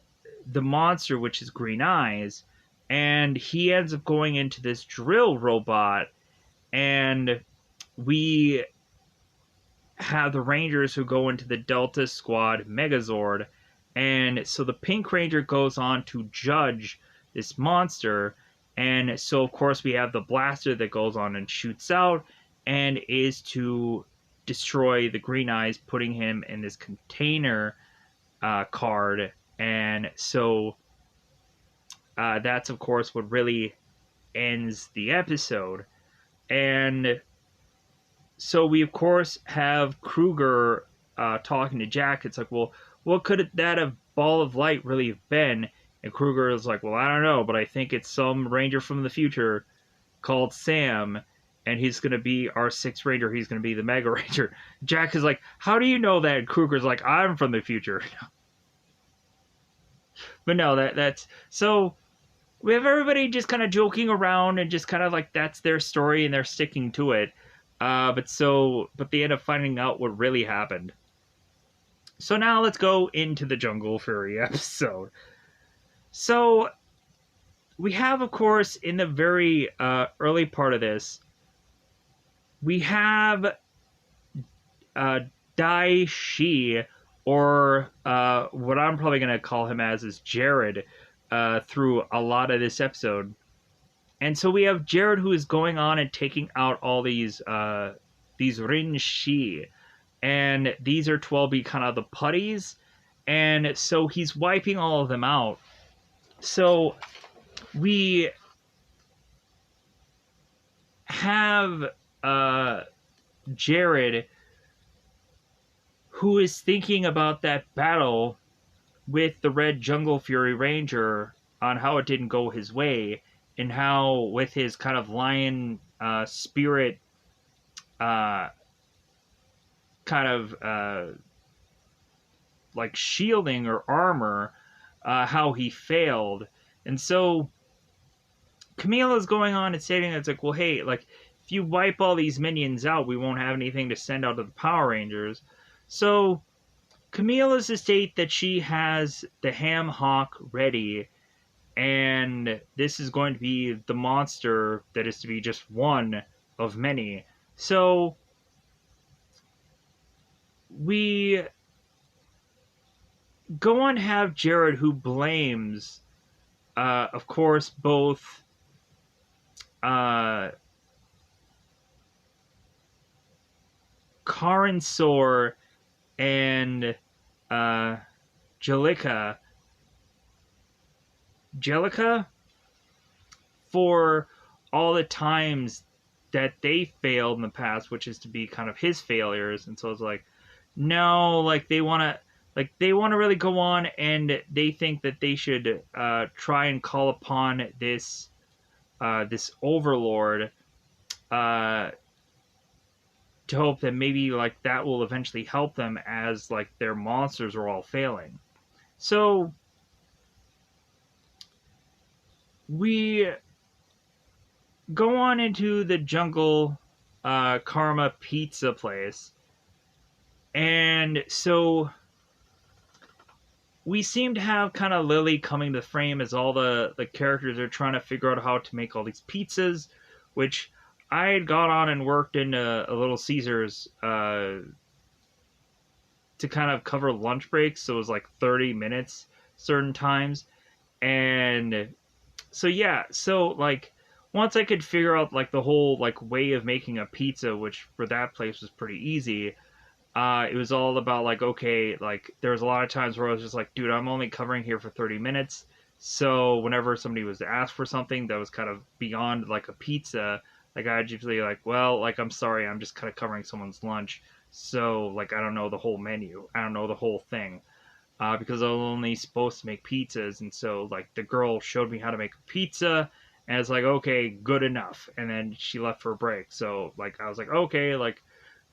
monster, which is Green Eyes, and he ends up going into this drill robot, and we have the Rangers who go into the Delta Squad Megazord, and so the Pink Ranger goes on to judge this monster, and so of course we have the blaster that goes on and shoots out, and is to destroy the Green Eyes, putting him in this container card. And so that's of course what really ends the episode. And so we, of course, have Kruger talking to Jack. It's like, well, what could that have ball of light really have been? And Kruger is like, well, I don't know, but I think it's some ranger from the future called Sam, and he's going to be our sixth ranger. He's going to be the Mega Ranger. Jack is like, how do you know that? And Kruger's like, I'm from the future. But no, that's so we have everybody just kind of joking around and just kind of like that's their story and they're sticking to it. But they end up finding out what really happened. So now let's go into the Jungle Fury episode. So we have, of course, in the very early part of this, we have Dai Shi, or what I'm probably going to call him as is Jared, through a lot of this episode. And so we have Jared who is going on and taking out all these Rin Shi. And these are 12B kind of the putties. And so he's wiping all of them out. So we have Jared who is thinking about that battle with the Red Jungle Fury Ranger on how it didn't go his way, and how with his kind of lion spirit kind of like shielding or armor, how he failed. And so Camila's going on and stating it's like, well, hey, like, if you wipe all these minions out, we won't have anything to send out to the Power Rangers. So Camila's to state that she has the Ham Hawk ready, and this is going to be the monster that is to be just one of many. So we go on have Jared who blames, of course, both Karin Sor and Jellica for all the times that they failed in the past, which is to be kind of his failures. And so it's like, no, like they want to really go on, and they think that they should try and call upon this overlord to hope that maybe like that will eventually help them, as like their monsters are all failing. So we go on into the jungle Karma pizza place, and so we seem to have kind of Lily coming to frame as all the characters are trying to figure out how to make all these pizzas, which I had got on and worked in a Little Caesars to kind of cover lunch breaks, so it was like 30 minutes certain times. And so yeah, so like once I could figure out like the whole like way of making a pizza, which for that place was pretty easy, it was all about like, okay, like there was a lot of times where I was just like, dude, I'm only covering here for 30 minutes. So whenever somebody was to ask for something that was kind of beyond like a pizza, like I'd usually like, well, like, I'm sorry, I'm just kind of covering someone's lunch. So like, I don't know the whole menu. I don't know the whole thing. Because I was only supposed to make pizzas. And so like the girl showed me how to make a pizza, and it's like, okay, good enough. And then she left for a break. So like, I was like, okay, like,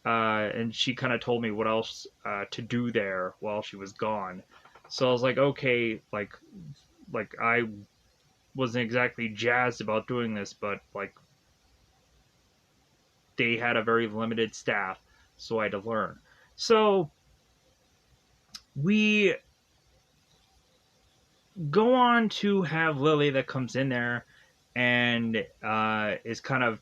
and she kind of told me what else to do there while she was gone. So I was like, okay, like I wasn't exactly jazzed about doing this, but like they had a very limited staff, so I had to learn. So we go on to have Lily that comes in there and is kind of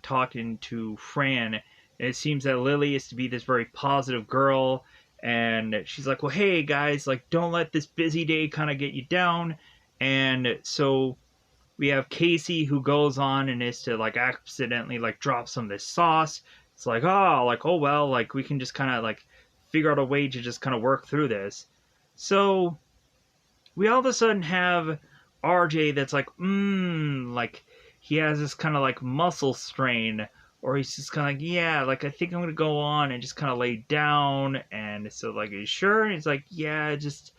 talking to Fran. And it seems that Lily is to be this very positive girl, and she's like, well, hey guys, like, don't let this busy day kind of get you down. And so we have Casey who goes on and is to like accidentally like drop some of this sauce. It's like, oh well, like we can just kind of like figure out a way to just kind of work through this. So we all of a sudden have RJ that's like, like he has this kind of like muscle strain, or he's just kind of like, yeah, like I think I'm gonna go on and just kind of lay down. And so like, are you sure? And he's like, yeah, just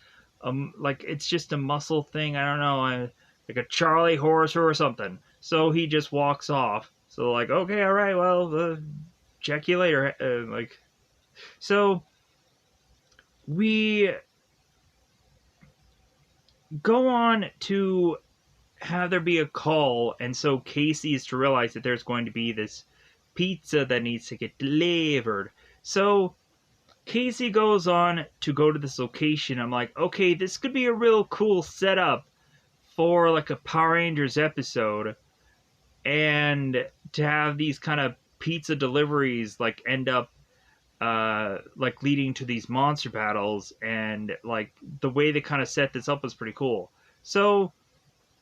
like it's just a muscle thing. I don't know, like a Charlie horse or something. So he just walks off. So like, okay, all right, well, check you later. Like, so we go on to have there be a call, and so Casey is to realize that there's going to be this pizza that needs to get delivered. So Casey goes on to go to this location. I'm like, okay, this could be a real cool setup for like a Power Rangers episode, and to have these kind of pizza deliveries like end up like leading to these monster battles, and like the way they kind of set this up was pretty cool. So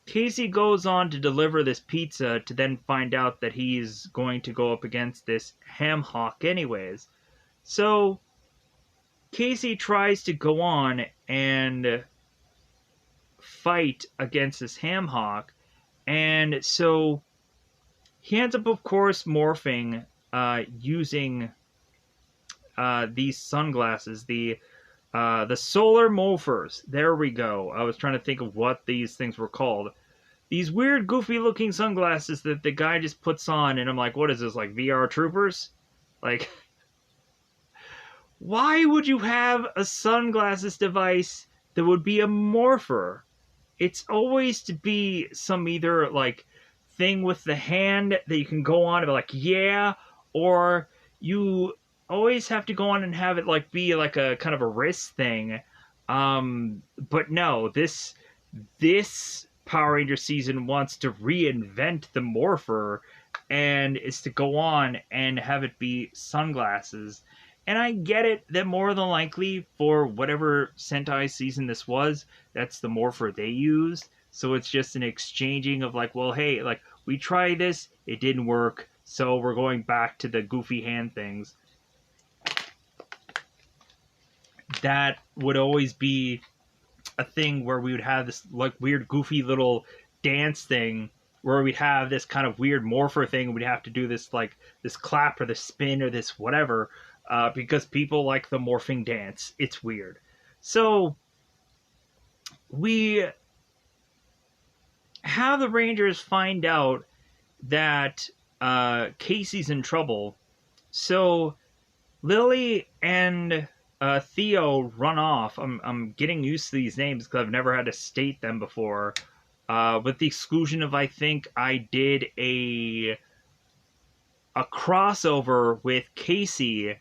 Casey goes on to deliver this pizza to then find out that he's going to go up against this ham hock anyways. So Casey tries to go on and fight against this ham hock, and so he ends up, of course, morphing using these sunglasses, the solar morphers. There we go. I was trying to think of what these things were called. These weird, goofy-looking sunglasses that the guy just puts on, and I'm like, what is this, like VR troopers? Like, why would you have a sunglasses device that would be a morpher? It's always to be some either, like, thing with the hand that you can go on and be like, yeah, or you always have to go on and have it like be like a kind of a wrist thing. But no, this Power Ranger season wants to reinvent the morpher, and is to go on and have it be sunglasses. And I get it that more than likely for whatever Sentai season this was, that's the morpher they used. So it's just an exchanging of like, well, hey, like we tried this, it didn't work, so we're going back to the goofy hand things. That would always be a thing where we would have this like weird goofy little dance thing where we'd have this kind of weird morpher thing, and we'd have to do this like this clap or this spin or this whatever, because people like the morphing dance. It's weird. So we have the Rangers find out that Casey's in trouble. So Lily and Theo run off. I'm getting used to these names because I've never had to state them before. With the exclusion of, I think I did a crossover with Casey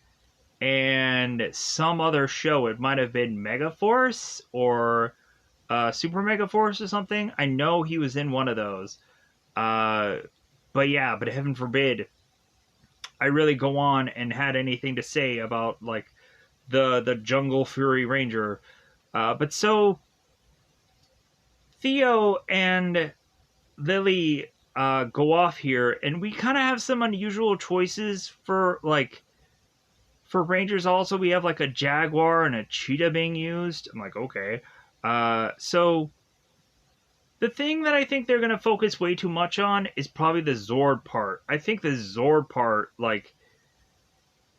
and some other show. It might have been Megaforce or Super Megaforce or something. I know he was in one of those. But yeah, but heaven forbid I really go on and had anything to say about like the Jungle Fury Ranger. But so Theo and Lily go off here, and we kind of have some unusual choices for Rangers. Also, we have like a jaguar and a cheetah being used. I'm like, okay. So the thing that I think they're going to focus way too much on is probably the Zord part. I think the Zord part, like,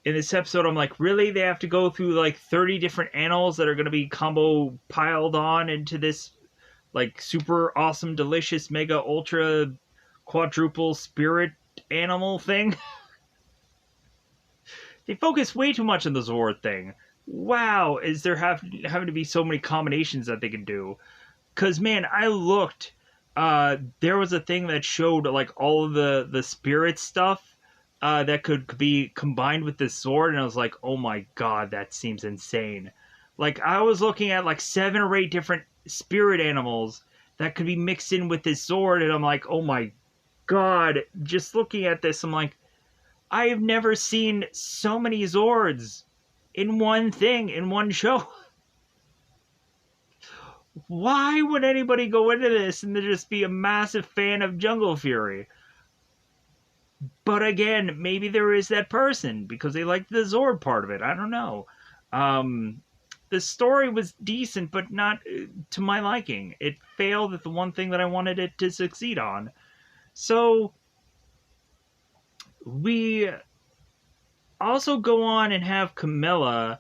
in this episode, I'm like, really? They have to go through, like, 30 different animals that are going to be combo piled on into this, like, super awesome, delicious, mega, ultra, quadruple spirit animal thing? They focus way too much on the Zord thing. Wow, is there having to be so many combinations that they can do? Because, man, I looked. There was a thing that showed, like, all of the spirit stuff that could be combined with this Zord, and I was like, oh my god, that seems insane. Like, I was looking at, like, 7 or 8 different spirit animals that could be mixed in with this Zord, and I'm like, oh my god. Just looking at this, I'm like, I have never seen so many Zords in one thing, in one show. Why would anybody go into this and just be a massive fan of Jungle Fury? But again, maybe there is that person because they like the Zord part of it. I don't know. The story was decent, but not to my liking. It failed at the one thing that I wanted it to succeed on. So we also go on and have Camilla,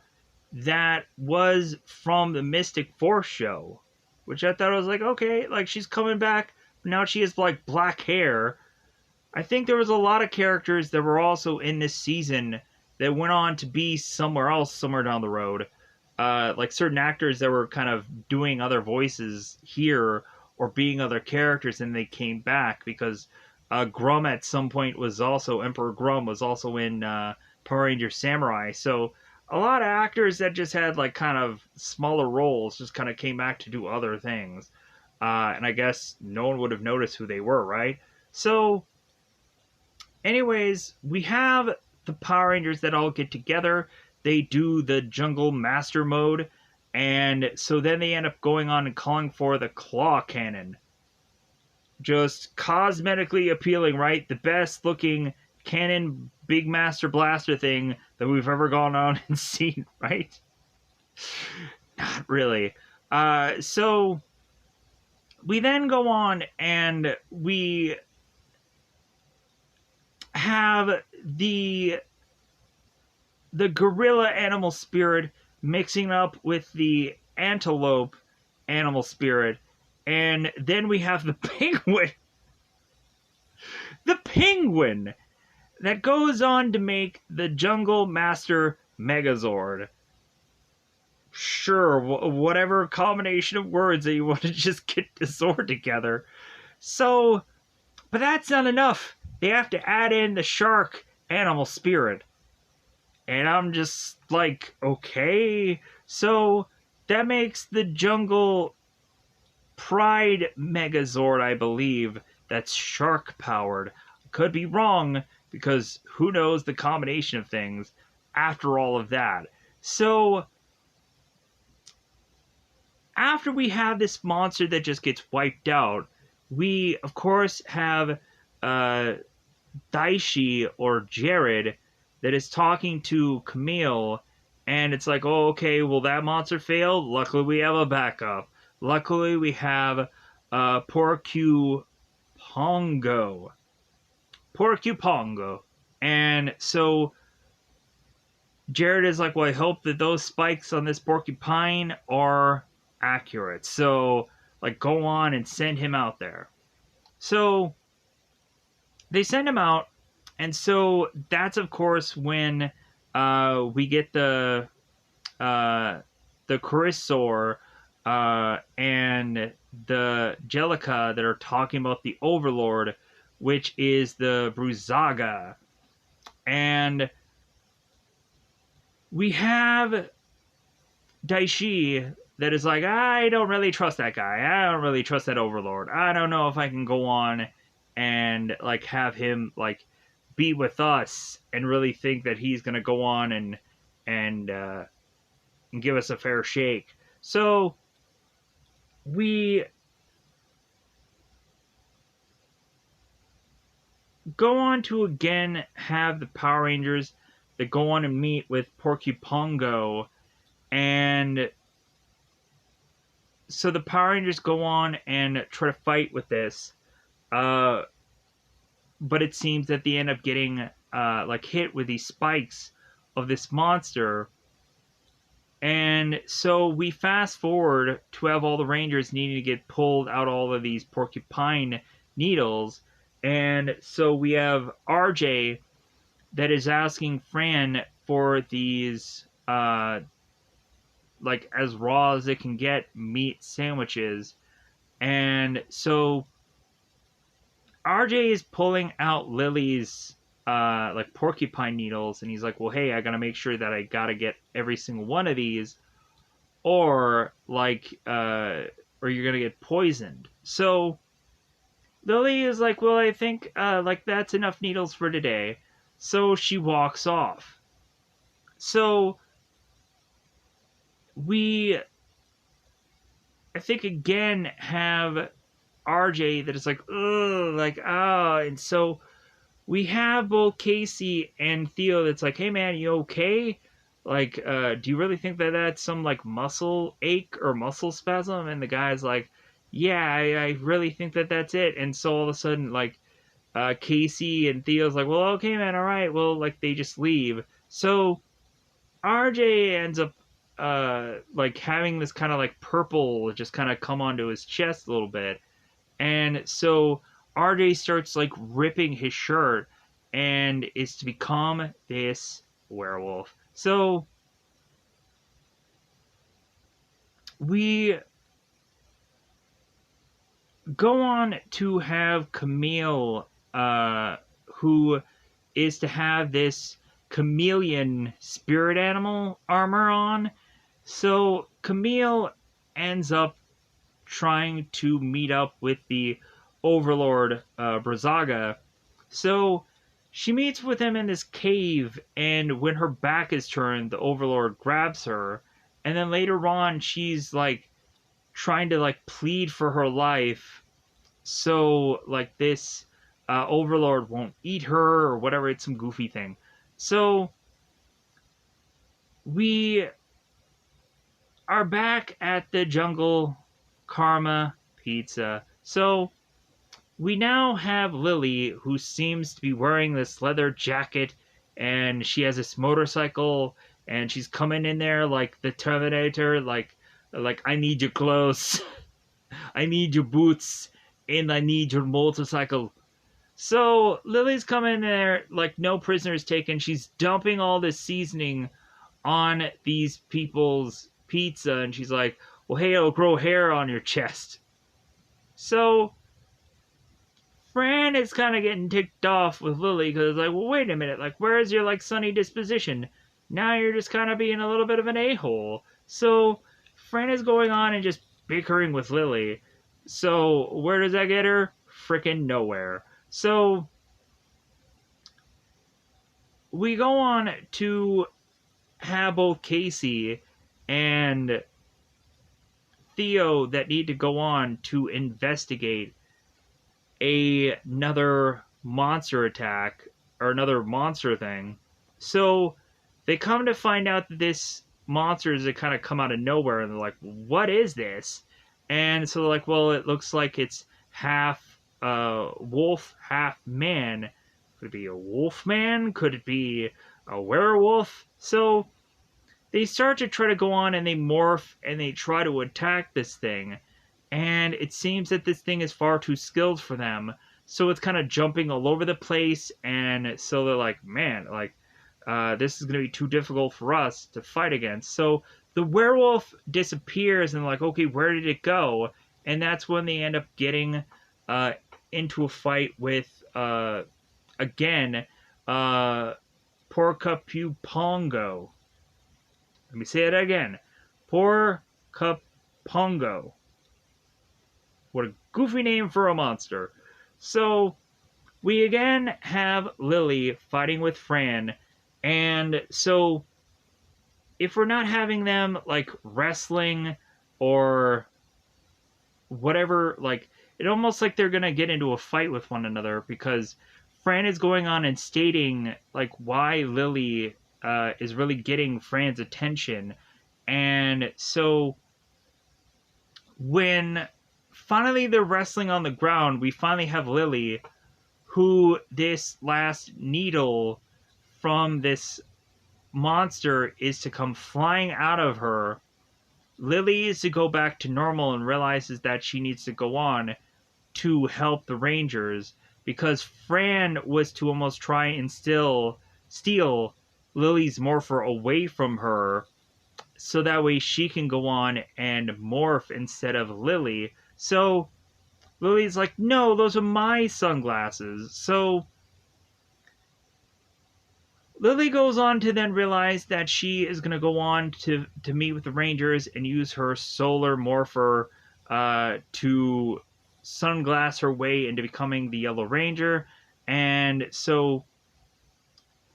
that was from the Mystic Force show, which I thought was like, okay, like she's coming back. Now she has like black hair. I think there was a lot of characters that were also in this season that went on to be somewhere else, somewhere down the road. Like certain actors that were kind of doing other voices here or being other characters, and they came back because Grum at some point was also Emperor Grum was also in Power Ranger Samurai. So a lot of actors that just had like kind of smaller roles just kind of came back to do other things. And I guess no one would have noticed who they were, right? So anyways, we have the Power Rangers that all get together. They do the Jungle Master mode, and so then they end up going on and calling for the Claw Cannon. Just cosmetically appealing, right? The best looking cannon, big Master Blaster thing that we've ever gone on and seen, right? Not really. So we then go on and we have the gorilla animal spirit mixing up with the antelope animal spirit, and then we have the penguin. The penguin that goes on to make the Jungle Master Megazord. Sure, whatever combination of words that you want to just get the Zord together. So, but that's not enough. They have to add in the shark animal spirit. And I'm just like, okay. So that makes the Jungle Pride Megazord, I believe, that's shark powered. Could be wrong, because who knows the combination of things after all of that. So after we have this monster that just gets wiped out, we of course have Daishi or Jared that is talking to Camille, and it's like, oh, okay, well, that monster failed. Luckily, we have a backup. Luckily, we have Porcu Pongo. Porcu Pongo. And so Jared is like, well, I hope that those spikes on this porcupine are accurate. So, like, go on and send him out there. So they send him out, and so that's of course when we get the Charissaur and the Jellica that are talking about the Overlord, which is the Bruzaga. And we have Daishi that is like, I don't really trust that guy. I don't really trust that Overlord. I don't know if I can go on and like have him like be with us and really think that he's gonna go on and give us a fair shake. So we go on to again have the Power Rangers that go on and meet with Porcupongo, and so the Power Rangers go on and try to fight with this. But it seems that they end up getting like hit with these spikes of this monster. And so we fast forward to have all the Rangers needing to get pulled out all of these porcupine needles. And so we have RJ that is asking Fran for these like as raw as it can get meat sandwiches. And so RJ is pulling out Lily's like porcupine needles, and he's like, well, hey, I gotta make sure that I gotta get every single one of these, or like or you're gonna get poisoned. So Lily is like, well, I think like that's enough needles for today. So she walks off. So we I think again have RJ that is like, ugh, like, ah, and so we have both Casey and Theo that's like, hey man, you okay? Like, do you really think that that's some like muscle ache or muscle spasm? And the guy's like, yeah, I really think that that's it. And so all of a sudden, like, Casey and Theo's like, well, okay, man, all right. Well, like they just leave. So RJ ends up like having this kind of like purple just kind of come onto his chest a little bit. And so RJ starts like ripping his shirt and is to become this werewolf. So we go on to have Camille, who is to have this chameleon spirit animal armor on. So Camille ends up trying to meet up with the Overlord Brazaga. So she meets with him in this cave, and when her back is turned, the Overlord grabs her. And then later on, she's like trying to like plead for her life. So like this Overlord won't eat her or whatever. It's some goofy thing. So we are back at the Jungle Karma Pizza. So we now have Lily, who seems to be wearing this leather jacket, and she has this motorcycle, and she's coming in there like the Terminator, like I need your clothes, I need your boots, and I need your motorcycle. So Lily's coming in there like no prisoners taken. She's dumping all this seasoning on these people's pizza, and she's like, well, hey, it'll grow hair on your chest. So Fran is kind of getting ticked off with Lily because, like, well, wait a minute, like, where's your, like, sunny disposition? Now you're just kind of being a little bit of an a-hole. So Fran is going on and just bickering with Lily. So where does that get her? Frickin' nowhere. So we go on to have both Casey and Theo that need to go on to investigate another monster attack or another monster thing. So they come to find out that this monster is kind of come out of nowhere, and they're like, what is this? And so they're like, well, it looks like it's half wolf, half man. Could it be a wolf man? Could it be a werewolf? So they start to try to go on and they morph and they try to attack this thing. And it seems that this thing is far too skilled for them. So it's kind of jumping all over the place. And so they're like, man, like, this is going to be too difficult for us to fight against. So the werewolf disappears and like, okay, where did it go? And that's when they end up getting into a fight with, again, Porcapupongo. Let me say it again. Porcapongo. What a goofy name for a monster. So we again have Lily fighting with Fran. And so if we're not having them like wrestling or whatever, like it almost like they're gonna get into a fight with one another because Fran is going on and stating like why Lily is really getting Fran's attention. And so when finally they're wrestling on the ground, we finally have Lily, who this last needle from this monster is to come flying out of her. Lily is to go back to normal and realizes that she needs to go on to help the Rangers because Fran was to almost try and steal Lily's morpher away from her so that way she can go on and morph instead of Lily. So Lily's like, no, those are my sunglasses. So Lily goes on to then realize that she is going to go on to meet with the Rangers and use her solar morpher to sunglass her way into becoming the Yellow Ranger. And so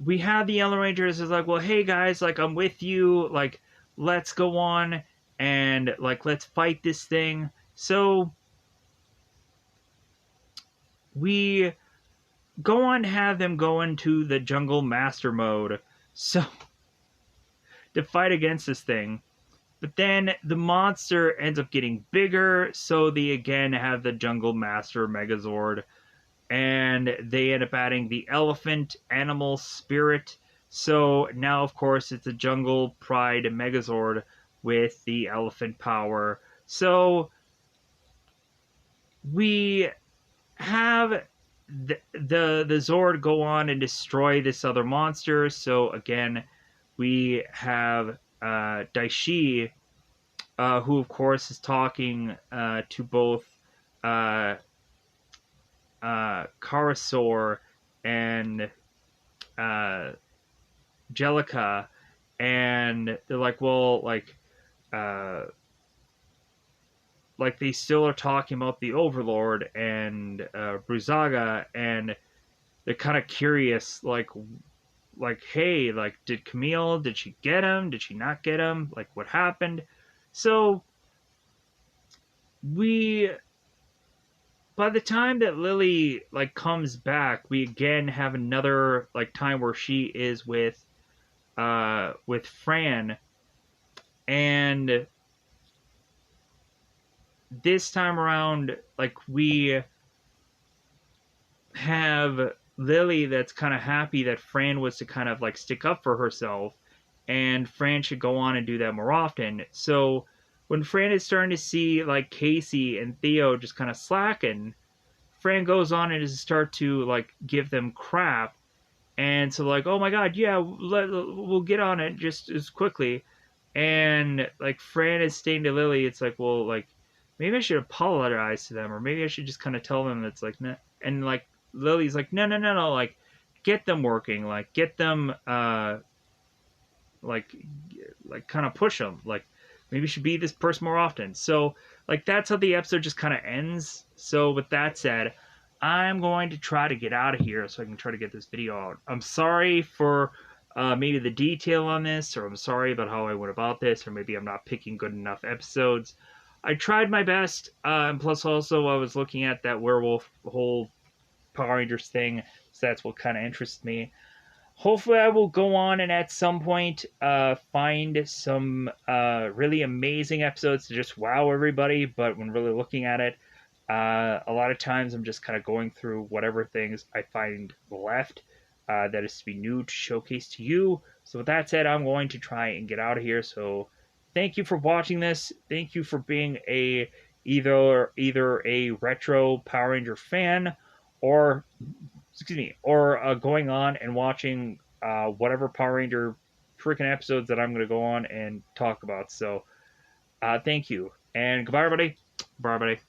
we have the Yellow Rangers is like, well, hey guys, like I'm with you, like let's go on and like let's fight this thing. So we go on to have them go into the jungle master mode so to fight against this thing. But then the monster ends up getting bigger, so they again have the jungle master Megazord and they end up adding the elephant animal spirit. So now, of course, it's a Jungle Pride Megazord with the elephant power. So we have the Zord go on and destroy this other monster. So again, we have Daishi, who of course is talking to both uh, Karasor and uh, Jellica, and they're like, well, uh, like they still are talking about the Overlord and Bruzaga, and they're kind of curious, like, hey, like, did Camille, did she get him? Did she not get him? Like, what happened? So we, by the time that Lily like comes back, we again have another like time where she is with Fran, and this time around, like, we have Lily that's kind of happy that Fran was to kind of like stick up for herself, and Fran should go on and do that more often. So when Fran is starting to see like Casey and Theo just kind of slacking, Fran goes on and just start to like give them crap, and so like, oh my god, yeah, we'll get on it just as quickly. And like Fran is saying to Lily, it's like, well, like maybe I should apologize to them, or maybe I should just kind of tell them it's like, nah. And like Lily's like, no, no, no, no, like get them working, like get them, like kind of push them, like maybe you should be this person more often. So like that's how the episode just kind of ends. So with that said, I'm going to try to get out of here so I can try to get this video out. I'm sorry for maybe the detail on this, or I'm sorry about how I went about this, or maybe I'm not picking good enough episodes. I tried my best, and plus also I was looking at that werewolf whole Power Rangers thing, so that's what kind of interests me. Hopefully I will go on and at some point find some really amazing episodes to just wow everybody, but when really looking at it, a lot of times I'm just kind of going through whatever things I find left that is to be new to showcase to you. So with that said, I'm going to try and get out of here. So thank you for watching this. Thank you for being a either a retro Power Ranger fan, or excuse me, or going on and watching whatever Power Ranger freaking episodes that I'm going to go on and talk about. So thank you, and goodbye, everybody. Bye, everybody.